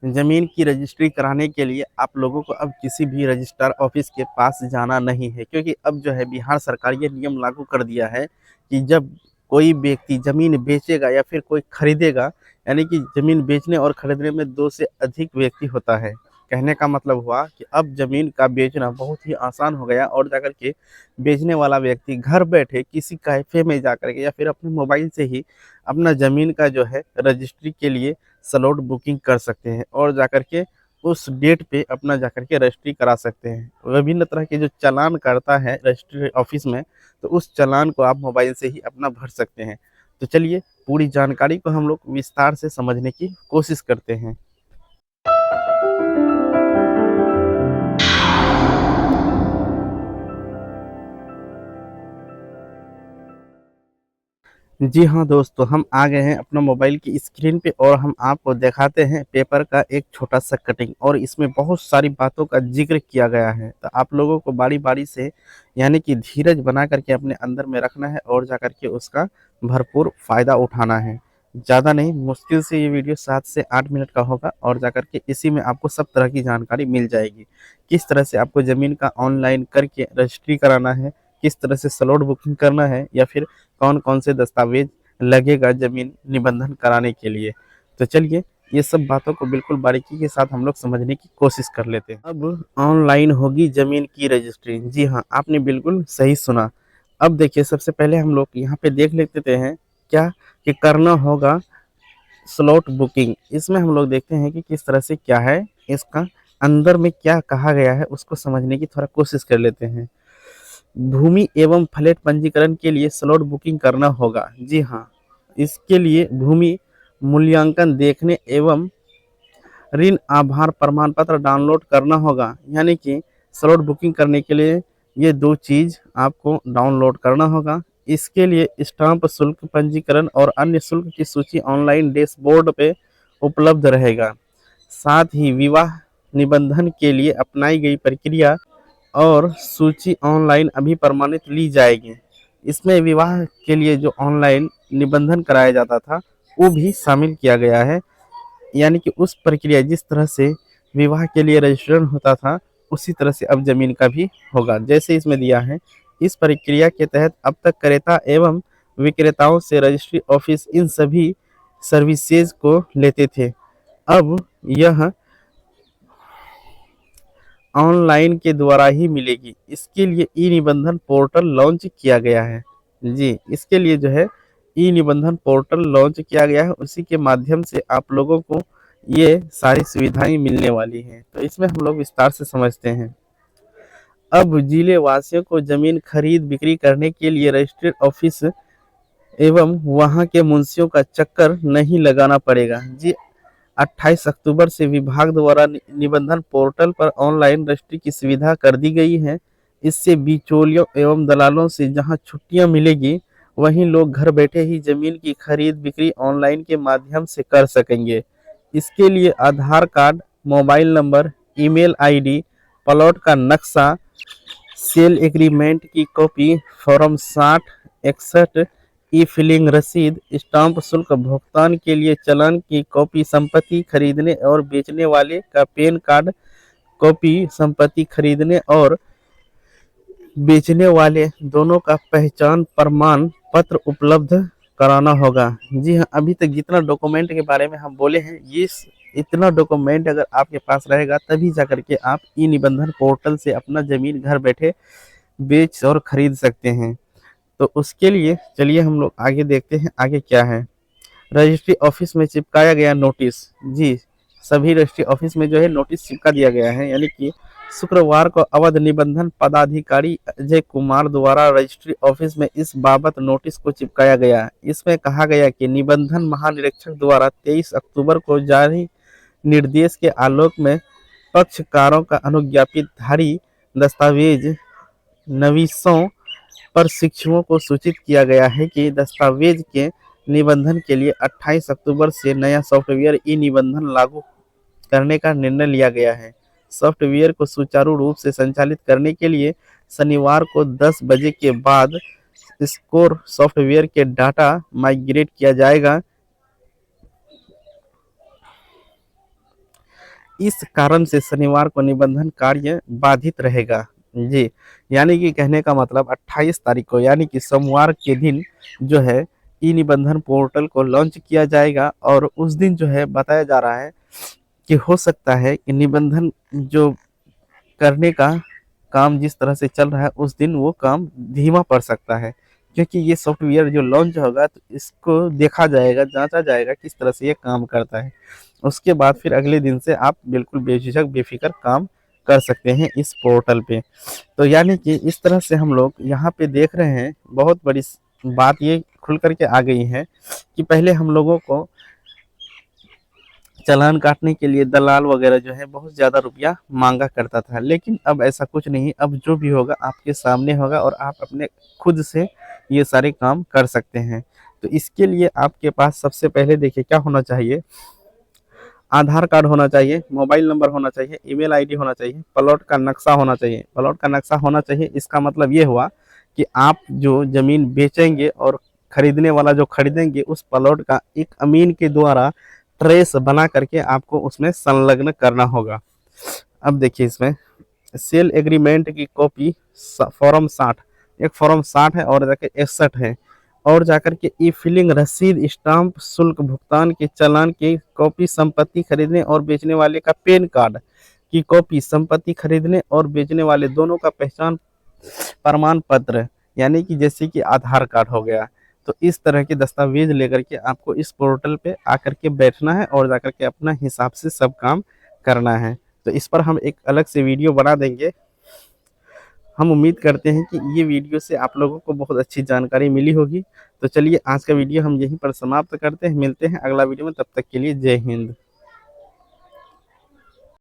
ज़मीन की रजिस्ट्री कराने के लिए आप लोगों को अब किसी भी रजिस्ट्रार ऑफिस के पास जाना नहीं है, क्योंकि अब जो है बिहार सरकार ये नियम लागू कर दिया है कि जब कोई व्यक्ति ज़मीन बेचेगा या फिर कोई खरीदेगा, यानी कि ज़मीन बेचने और खरीदने में 2 से अधिक व्यक्ति होता है। कहने का मतलब हुआ कि अब ज़मीन का बेचना बहुत ही आसान हो गया और जाकर के बेचने वाला व्यक्ति घर बैठे किसी कैफ़े में जाकर के या फिर अपने मोबाइल से ही अपना ज़मीन का जो है रजिस्ट्री के लिए स्लॉट बुकिंग कर सकते हैं और जाकर के उस डेट पे अपना जाकर के रजिस्ट्री करा सकते हैं। विभिन्न तरह के जो चालान करता है रजिस्ट्री ऑफिस में, तो उस चालान को आप मोबाइल से ही अपना भर सकते हैं। तो चलिए पूरी जानकारी को हम लोग विस्तार से समझने की कोशिश करते हैं। जी हाँ दोस्तों, हम आ गए हैं अपना मोबाइल की स्क्रीन पे और हम आपको दिखाते हैं पेपर का एक छोटा-सा कटिंग, और इसमें बहुत सारी बातों का ज़िक्र किया गया है। तो आप लोगों को बारी-बारी से यानी कि धीरज बना कर के अपने अंदर में रखना है और जाकर के उसका भरपूर फ़ायदा उठाना है। ज़्यादा नहीं, मुश्किल से ये वीडियो 7 से 8 मिनट का होगा और जाकर के इसी में आपको सब तरह की जानकारी मिल जाएगी। किस तरह से आपको ज़मीन का ऑनलाइन करके रजिस्ट्री कराना है, किस तरह से स्लॉट बुकिंग करना है, या फिर कौन-कौन से दस्तावेज़ लगेगा ज़मीन निबंधन कराने के लिए। तो चलिए ये सब बातों को बिल्कुल बारीकी के साथ हम लोग समझने की कोशिश कर लेते हैं। अब ऑनलाइन होगी ज़मीन की रजिस्ट्री। जी हाँ, आपने बिल्कुल सही सुना। अब देखिए सबसे पहले हम लोग यहाँ पे देख लेते हैं क्या कि करना होगा स्लॉट बुकिंग। इसमें हम लोग देखते हैं कि किस तरह से क्या है, इसका अंदर में क्या कहा गया है उसको समझने की थोड़ा कोशिश कर लेते हैं। भूमि एवं फ्लैट पंजीकरण के लिए स्लॉट बुकिंग करना होगा। जी हाँ, इसके लिए भूमि मूल्यांकन देखने एवं ऋण आभार प्रमाण पत्र डाउनलोड करना होगा। यानी कि स्लॉट बुकिंग करने के लिए ये 2 चीज़ आपको डाउनलोड करना होगा। इसके लिए स्टाम्प शुल्क, पंजीकरण और अन्य शुल्क की सूची ऑनलाइन डैशबोर्ड पे उपलब्ध रहेगा। साथ ही विवाह निबंधन के लिए अपनाई गई प्रक्रिया और सूची ऑनलाइन अभी प्रमाणित ली जाएगी। इसमें विवाह के लिए जो ऑनलाइन निबंधन कराया जाता था, वो भी शामिल किया गया है। यानी कि उस प्रक्रिया जिस तरह से विवाह के लिए रजिस्ट्रेशन होता था, उसी तरह से अब ज़मीन का भी होगा। जैसे इसमें दिया है, इस प्रक्रिया के तहत अब तक क्रेता एवं विक्रेताओं से रजिस्ट्री ऑफिस इन सभी सर्विसेज को लेते थे। अब यह ऑनलाइन के द्वारा ही मिलेगी। इसके लिए ई निबंधन पोर्टल लॉन्च किया गया है। जी, इसके लिए जो है ई निबंधन पोर्टल लॉन्च किया गया है, उसी के माध्यम से आप लोगों को ये सारी सुविधाएं मिलने वाली हैं। तो इसमें हम लोग विस्तार से समझते हैं। अब जिले वासियों को जमीन खरीद बिक्री करने के लिए रजिस्ट्रेड ऑफिस एवं वहां के मुंशियों का चक्कर नहीं लगाना पड़ेगा। जी, 28 अक्टूबर से विभाग द्वारा निबंधन पोर्टल पर ऑनलाइन रजिस्ट्री की सुविधा कर दी गई है। इससे बिचौलियों एवं दलालों से जहां छुट्टियां मिलेगी, वहीं लोग घर बैठे ही जमीन की खरीद बिक्री ऑनलाइन के माध्यम से कर सकेंगे। इसके लिए Aadhaar card, mobile number, email ID, plot का नक्शा, सेल एग्रीमेंट की कॉपी, फॉर्म 60, 61, ई फिलिंग रसीद, स्टाम्प शुल्क भुगतान के लिए चालान की कॉपी, संपत्ति खरीदने और बेचने वाले का पैन कार्ड कॉपी, संपत्ति खरीदने और बेचने वाले दोनों का पहचान प्रमाण पत्र उपलब्ध कराना होगा। जी हाँ, अभी तक जितना डॉक्यूमेंट के बारे में हम बोले हैं, ये इतना डॉक्यूमेंट अगर आपके पास रहेगा तभी जाकर के आप ई निबंधन पोर्टल से अपना ज़मीन घर बैठे बेच और खरीद सकते हैं। तो उसके लिए चलिए हम लोग आगे देखते हैं आगे क्या है। रजिस्ट्री ऑफिस में चिपकाया गया नोटिस। जी, सभी रजिस्ट्री ऑफिस में जो है नोटिस चिपका दिया गया है। यानी कि शुक्रवार को अवध निबंधन पदाधिकारी अजय कुमार द्वारा रजिस्ट्री ऑफिस में इस बाबत नोटिस को चिपकाया गया। इसमें कहा गया कि निबंधन महानिरीक्षक द्वारा 23 अक्टूबर को जारी निर्देश के आलोक में पक्षकारों का अनुज्ञापित धारी दस्तावेज नवीसों पर शिक्षुओं को सूचित किया गया है कि दस्तावेज के निबंधन के लिए 28 अक्टूबर से नया सॉफ्टवेयर ई निबंधन लागू करने का निर्णय लिया गया है। सॉफ्टवेयर को सुचारू रूप से संचालित करने के लिए शनिवार को 10 बजे के बाद स्कोर सॉफ्टवेयर के डाटा माइग्रेट किया जाएगा। इस कारण से शनिवार को निबंधन कार्य बाधित रहेगा। जी, यानी कि कहने का मतलब 28 तारीख को यानी कि सोमवार के दिन जो है ई निबंधन पोर्टल को लॉन्च किया जाएगा और उस दिन जो है बताया जा रहा है कि हो सकता है कि निबंधन जो करने का काम जिस तरह से चल रहा है उस दिन वो काम धीमा पड़ सकता है, क्योंकि ये सॉफ्टवेयर जो लॉन्च होगा तो इसको देखा जाएगा, जांचा जाएगा किस तरह से ये काम करता है। उसके बाद फिर अगले दिन से आप बिल्कुल बेझिझक बेफिक्र काम कर सकते हैं इस पोर्टल पे। तो यानी कि इस तरह से हम लोग यहाँ पे देख रहे हैं, बहुत बड़ी बात ये खुल करके आ गई है कि पहले हम लोगों को चालान काटने के लिए दलाल वगैरह जो है बहुत ज़्यादा रुपया मांगा करता था, लेकिन अब ऐसा कुछ नहीं। अब जो भी होगा आपके सामने होगा और आप अपने खुद से ये सारे काम कर सकते हैं। तो इसके लिए आपके पास सबसे पहले देखिए क्या होना चाहिए, आधार कार्ड होना चाहिए, मोबाइल नंबर होना चाहिए, ईमेल आईडी होना चाहिए, प्लॉट का नक्शा होना चाहिए। प्लॉट का नक्शा होना चाहिए, इसका मतलब ये हुआ कि आप जो ज़मीन बेचेंगे और खरीदने वाला जो खरीदेंगे उस प्लॉट का एक अमीन के द्वारा ट्रेस बना करके आपको उसमें संलग्न करना होगा। अब देखिए इसमें सेल एग्रीमेंट की कॉपी फॉर्म 60, एक फॉर्म 60 है और जाके 61 है, और जाकर के ई फिलिंग रसीद, स्टाम्प, शुल्क भुगतान के चालान की कॉपी, संपत्ति खरीदने और बेचने वाले का पैन कार्ड की कॉपी, संपत्ति खरीदने और बेचने वाले दोनों का पहचान प्रमाण पत्र, यानी कि जैसे कि आधार कार्ड हो गया। तो इस तरह के दस्तावेज लेकर के आपको इस पोर्टल पे आकर के बैठना है और जाकर के अपना हिसाब से सब काम करना है। तो इस पर हम एक अलग से वीडियो बना देंगे। हम उम्मीद करते हैं कि ये वीडियो से आप लोगों को बहुत अच्छी जानकारी मिली होगी। तो चलिए आज का वीडियो हम यहीं पर समाप्त करते हैं, मिलते हैं अगला वीडियो में, तब तक के लिए जय हिंद।